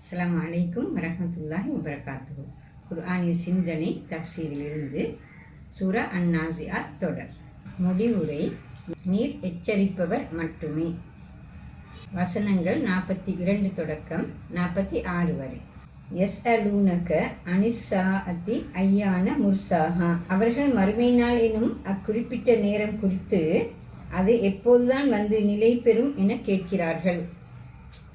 அஸ்ஸலாமு அலைக்கும் வரஹ்மத்துல்லாஹி வபரகாத்துஹு. குர்ஆனிய சிந்தனை தஃப்சீரிலிருந்து சூரா அன்-நாஸிஆத் தொடர். முடிவுரை: நீர் எச்சரிப்பவர் மட்டுமே. வசனங்கள் 42 தொடக்கம் 46 வரை. யஸ்அலூனக அனிஸ்ஸாஅத்தி அய்யான முர்சாஹா. அவர்கள் மறுமை நாள் எனும் அக்குறிப்பிட்ட நேரம் குறித்து அது எப்போதுதான் வந்து நிலை பெறும் என கேட்கிறார்கள்.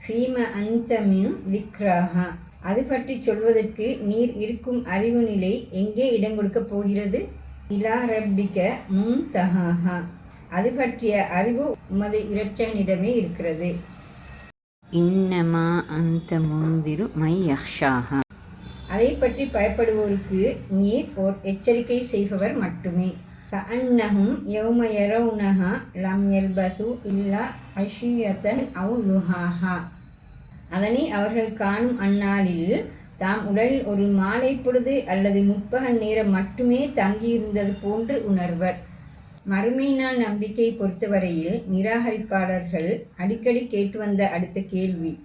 ஃபீம அன்த மின் திக்ராஹா. அது பற்றி சொல்வதற்கு நீர் இருக்கும் அறிவு நிலை எங்கே இடம் கொடுக்கப் போகிறது? இலா ரப்பிக முன்தஹாஹா. அது பற்றிய அறிவு உமது இரட்சகனிடமே இருக்கிறது. இன்னமா அந்த முந்திரு மை யக்ஷாஹா. அதை பற்றி பயப்படுவோருக்கு நீர் ஓர் எச்சரிக்கை செய்பவர் மட்டுமே. கஅன்னஹும் யௌம யரவுனஹா லம் யல்பது இல்லா அஷியத்தன் அவ் லுஹாஹா. அதனை அவர்கள் காணும் அந்நாளில் தாம் உடலில் ஒரு மாலை பொழுது அல்லது முற்பகல் நேரம் மட்டுமே தங்கியிருந்தது போன்று உணர்வர். மறுமை நாள் நம்பிக்கை பொறுத்தவரையில் நிராகரிப்பாளர்கள் அடிக்கடி கேட்டு வந்த அடுத்த கேள்வி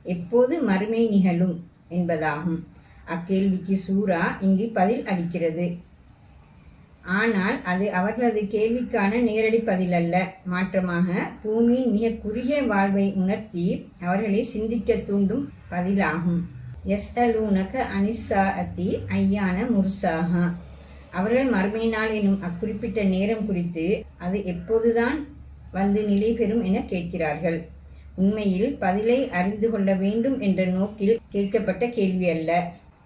எப்போது மறுமை நிகழும் என்பதாகும். அக்கேள்விக்கு சூரா இங்கு பதில் அளிக்கிறது. ஆனால் அது அவர்களது கேள்விக்கான நேரடி பதில் அல்ல. மாற்றமாக பூமியின் மிக குறுகிய வாழ்வை உணர்த்தி அவர்களை சிந்திக்க தூண்டும் பதிலாகும். யஸ்அலூனக அனிஸ்ஸாஅத்தி அய்யான முர்சாஹா. அவர்கள் மறுமை நாள் எனும் அக்குறிப்பிட்ட நேரம் குறித்து அது எப்போதுதான் வந்து நிலை பெறும் என கேட்கிறார்கள். உண்மையில் பதிலை அறிந்து கொள்ள வேண்டும் என்ற நோக்கில் கேட்கப்பட்ட கேள்வி அல்ல.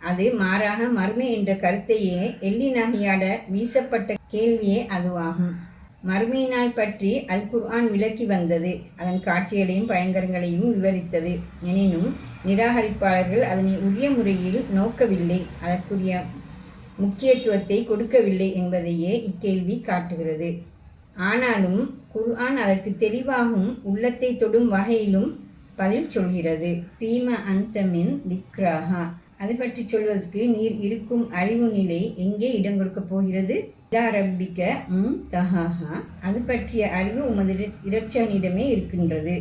அது மாறாக மறுமை என்ற கருத்தையே எள்ளி நகையாட வீசப்பட்ட கேள்வியே அதுவாகும். மறுமை நாள் பற்றி அல் குர்ஆன் விளக்கி வந்தது. அதன் காட்சிகளையும் பயங்கரங்களையும் விவரித்தது. எனினும் நிராகரிப்பாளர்கள் அதனை உரிய முறையில் நோக்கவில்லை, அதற்குரிய முக்கியத்துவத்தை கொடுக்கவில்லை என்பதையே இக்கேள்வி காட்டுகிறது. ஆனாலும் குர்ஆன் அதற்கு தெளிவாகவும் உள்ளத்தை தொடும் வகையிலும் பதில் சொல்கிறது. ஃபீம அன்த மின் திக்ராஹா. அது பற்றி சொல்வதற்கு நீர் இருக்கும் அறிவு நிலை எங்கே இடம் கொடுக்கப் போகிறது? இலா ரப்பிக முன்தஹாஹா. அது பற்றிய அறிவு உமது இரட்சகனிடமே இருக்கின்றது.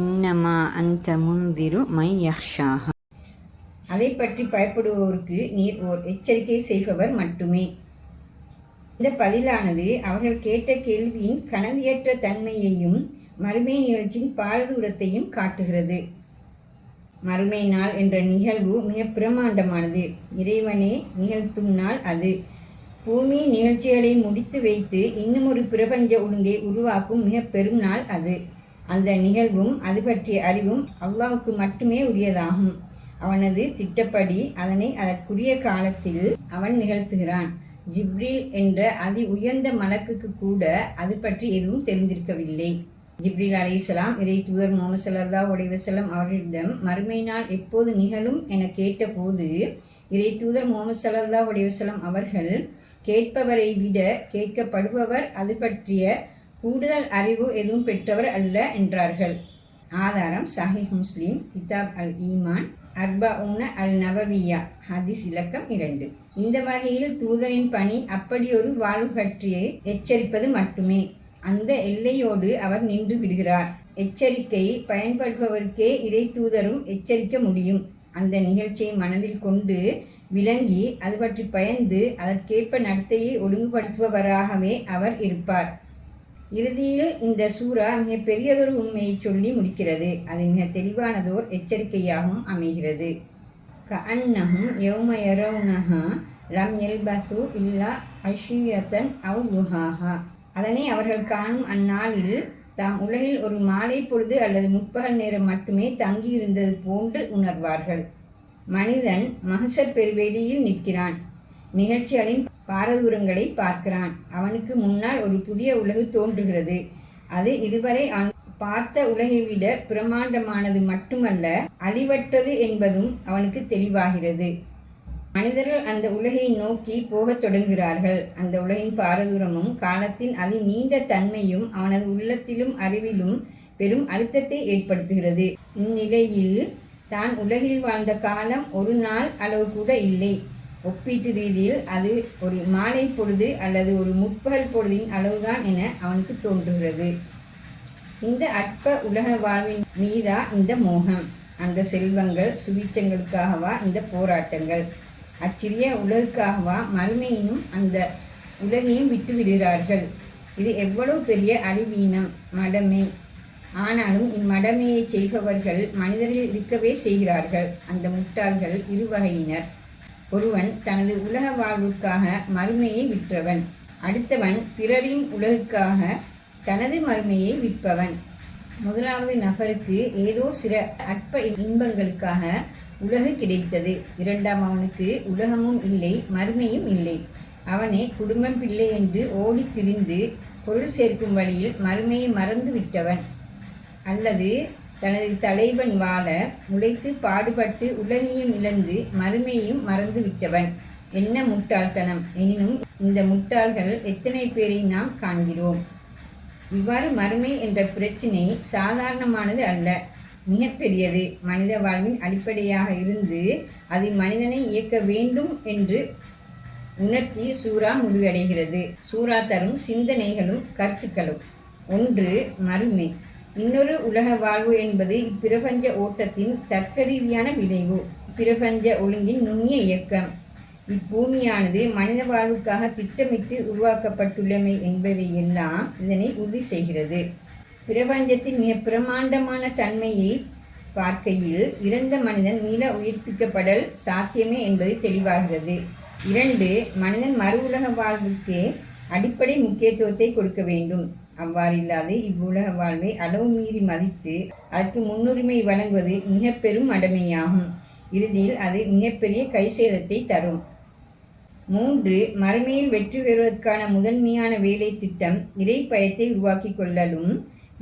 இன்னமா அந்த முந்திரு மை யக்ஷாஹா. அதை பற்றி பயப்படுவோருக்கு நீர் ஓர் எச்சரிக்கை செய்பவர் மட்டுமே. இந்த பதிலானது அவர்கள் கேட்ட கேள்வியின் கனதியற்ற தன்மையையும் மறுமை நிகழ்ச்சியின் பாரதூரத்தையும் காட்டுகிறது. மறுமை நாள் என்ற நிகழ்வு மிக பிரமாண்டமானது. இறைவனே நிகழ்த்தும் நாள் அது. பூமி நிகழ்ச்சிகளை முடித்து வைத்து இன்னும் ஒரு பிரபஞ்ச ஒழுங்கை உருவாக்கும் மிக பெரும் நாள் அது. அந்த நிகழ்வும் அது பற்றிய அறிவும் அல்லாஹ்வுக்கு மட்டுமே உரியதாகும். அவனது திட்டப்படி அதனை அதற்குரிய காலத்தில் அவன் நிகழ்த்துகிறான். ஜிப்ரீல் என்ற அதி உயர்ந்த மலக்குக்கு கூட அது பற்றி எதுவும் தெரிந்திருக்கவில்லை. ஜிப்ரீல் அலைஹிஸ்ஸலாம் இறை தூதர் முஹம்மது ஸல்லல்லாஹு அலைஹி வஸல்லம் அவர்களிடம் மறுமை நாள் எப்போது நிகழும் என கேட்டபோது இறை தூதர் முஹம்மது ஸல்லல்லாஹு அலைஹி வஸல்லம் அவர்கள் கேட்பவரை விட கேட்கப்படுபவர் அது பற்றிய கூடுதல் அறிவு எதுவும் பெற்றவர் அல்ல என்றார்கள். ஆதாரம் சஹீஹ் முஸ்லிம், கிதாப் அல் ஈமான், அர்பஊன அல் நவவியா, ஹதீஸ் இலக்கம் 2. இந்த வகையில் தூதரின் பணி அப்படியொரு வாழ்வு பற்றிய எச்சரிப்பது மட்டுமே. அந்த எல்லையோடு அவர் நின்று விடுகிறார். எச்சரிக்கை பயன்படுபவருக்கே இறை தூதரும் எச்சரிக்க முடியும். அந்த நிகழ்ச்சியை மனதில் கொண்டு விளங்கி அது பற்றி பயந்து அதற்கேற்ப நடத்தையை ஒழுங்குபடுத்துபவராகவே அவர் இருப்பார். இறுதியில் இந்த சூரா மிக பெரியதொரு உண்மையை சொல்லி முடிக்கிறது. அது மிக தெளிவானதோர் எச்சரிக்கையாகவும் அமைகிறது. கஅன்னஹும் யௌம யரவுனஹா லம் யல்பது இல்லா அஷியத்தன் அவ் லுஹாஹா. அதனை அவர்கள் காணும் அந்நாளில் தாம் உலகில் ஒரு மாலை பொழுது அல்லது முற்பகல் நேரம் மட்டுமே தங்கியிருந்தது போன்று உணர்வார்கள். மனிதன் மஹ்ஷர் பெருவெளியில் நிற்கிறான். நிகழ்ச்சிகளின் பாரதூரங்களை பார்க்கிறான். அவனுக்கு முன்னால் ஒரு புதிய உலகு தோன்றுகிறது. அது இதுவரை அவன் பார்த்த உலகை விட பிரமாண்டமானது மட்டுமல்ல, அழிவற்றது என்பதும் அவனுக்கு தெளிவாகிறது. மனிதர்கள் அந்த உலகை நோக்கி போகத் தொடங்குகிறார்கள். அந்த உலகின் பாரதூரமும் காலத்தின் அதி நீண்ட தன்மையும் அவனது உள்ளத்திலும் அறிவிலும் பெரும் அழுத்தத்தை ஏற்படுத்துகிறது. இந்நிலையில் தான் உலகில் வாழ்ந்த காலம் ஒரு நாள் அளவு கூட இல்லை. ஒப்பீட்டு ரீதியில் அது ஒரு மாலை பொழுது அல்லது ஒரு முற்பகல் பொழுதின் அளவுதான் என அவனுக்கு தோன்றுகிறது. இந்த அற்ப உலக வாழ்வின் மீதா இந்த மோகம்? அந்த செல்வங்கள் சுபிச்சங்களுக்காகவா இந்த போராட்டங்கள்? அச்சிறிய உலகுக்காகவா மறுமையினும் அந்த உலகையும் விட்டு விடுகிறார்கள்? இது எவ்வளவு பெரிய அறிவீனம், மடமை! ஆனாலும் இம்மடமையை செய்பவர்கள் மனிதர்கள் இருக்கவே செய்கிறார்கள். அந்த முட்டாள்கள் இரு வகையினர். ஒருவன் தனது உலக வாழ்வுக்காக மறுமையை விற்றவன். அடுத்தவன் பிறரின் உலகுக்காக தனது மறுமையை விற்பவன். முதலாவது நபருக்கு ஏதோ சில அற்ப இன்பங்களுக்காக உலகு கிடைத்தது. இரண்டாம் அவனுக்கு உலகமும் இல்லை, மறுமையும் இல்லை. அவனே குடும்பம் பிள்ளை என்று ஓடி திரிந்து பொருள் சேர்க்கும் வழியில் மறுமையை மறந்து விட்டவன். அல்லது தனது தலைவன் வாழ உழைத்து பாடுபட்டு உலகையும் இழந்து மறுமையையும் மறந்து விட்டவன். என்ன முட்டாள்தனம்! எனினும் இந்த முட்டாள்கள் எத்தனை பேரை நாம் காண்கிறோம். இவ்வாறு மறுமை என்ற பிரச்சினை சாதாரணமானது அல்ல, மிகப்பெரியது. மனித வாழ்வின் அடிப்படையாக இருந்து அது மனிதனை இயக்க வேண்டும் என்று உணர்த்தி சூரா முடிவடைகிறது. சூரா தரும் சிந்தனைகளும் கருத்துக்களும். ஒன்று, மறுமை. இன்னொரு உலக வாழ்வு என்பது இப்பிரபஞ்ச ஓட்டத்தின் தர்க்கரீதியான விளைவு, பிரபஞ்ச ஒழுங்கின் நுண்ணிய இயக்கம். இப்பூமியானது மனித வாழ்வுக்காக திட்டமிட்டு உருவாக்கப்பட்டுள்ளமை என்பவை எல்லாம் இதனை உறுதி செய்கிறது. பிரபஞ்சத்தின் மிக பிரமாண்டமான தன்மையை பார்க்கையில் இறந்த மனிதன் மீள உயிர்ப்பிக்கப்படல் சாத்தியமே என்பது தெளிவாகிறது. 2, மனிதன் மறு உலக வாழ்வுக்கே அடிப்படை முக்கியத்துவத்தை கொடுக்க வேண்டும். அவ்வாறில்லாது இவ்வுலக வாழ்வை அளவு மீறி மதித்து அதற்கு முன்னுரிமை வழங்குவது மிக பெரும் அடமையாகும். இறுதியில் அது மிகப்பெரிய கைசேதத்தை தரும். 3, மறுமையில் வெற்றி பெறுவதற்கான முதன்மையான வேலை திட்டம் இறை பயத்தை உருவாக்கி கொள்ளலும்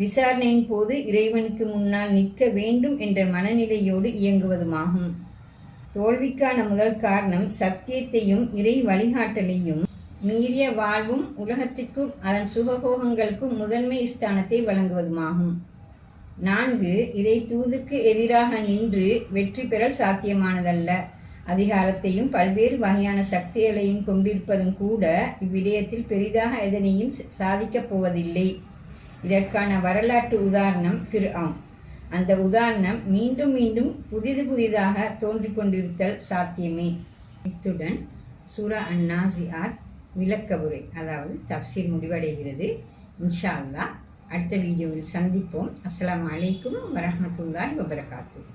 விசாரணையின் போது இறைவனுக்கு முன்னால் நிற்க வேண்டும் என்ற மனநிலையோடு இயங்குவதுமாகும். தோல்விக்கான முதல் காரணம் சத்தியத்தையும் இறை வழிகாட்டலையும் மீறிய வாழ்வும் உலகத்திற்கும் அதன் சுகபோகங்களுக்கும் முதன்மை ஸ்தானத்தை வழங்குவதுமாகும். 4, இறை தூதுக்கு எதிராக நின்று வெற்றி பெறல் சாத்தியமானதல்ல. அதிகாரத்தையும் பல்வேறு வகையான சக்திகளையும் கொண்டிருப்பதும் கூட இவ்விடயத்தில் பெரிதாக எதனையும் சாதிக்கப் போவதில்லை. இதற்கான வரலாற்று உதாரணம் ஃபிர்அவுன். அந்த உதாரணம் மீண்டும் மீண்டும் புதிதாக தோன்றிக் கொண்டிருத்தல் சாத்தியமே. இத்துடன் சூரா அன்-நாஸிஆத் விளக்கவுரை அதாவது தஃப்சீர் முடிவடைகிறது. இன்ஷா அல்லாஹ் அடுத்த வீடியோவில் சந்திப்போம். அஸ்ஸலாமு அலைக்கும் வரஹ்மத்துல்லாஹி வபரகாத்துஹு.